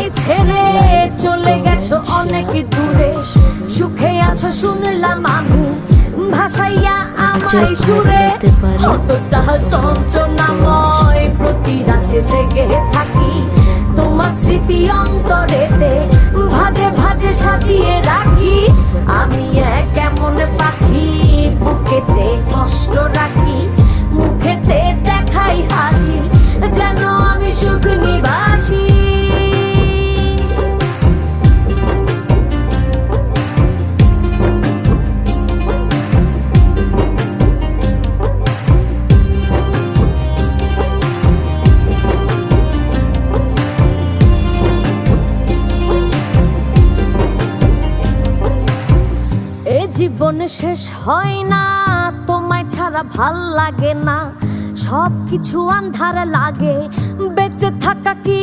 আমায় ছেড়ে চলে গেছো অনেক দূরে, সুখে আছো শুনলাম আমি, ভাসাইয়া আমায় সুরে। কতটা যন্ত্রণাময় প্রতি রাতে জেগে থাকি, তোমার স্মৃতি অন্তরেতে ভাজে ভাজে সাজিয়ে রাখি। আমি এক এমন পাখি, বুকেতে কষ্ট রাখি, মুখেতে দেখাই হাসি, যেন আমি সুখ নিবাসী। জীবন শেষ হয় না, তোমায় ছাড়া ভাল লাগে না, সবকিছু আন্ধার লাগে, বেঁচে থাকা কি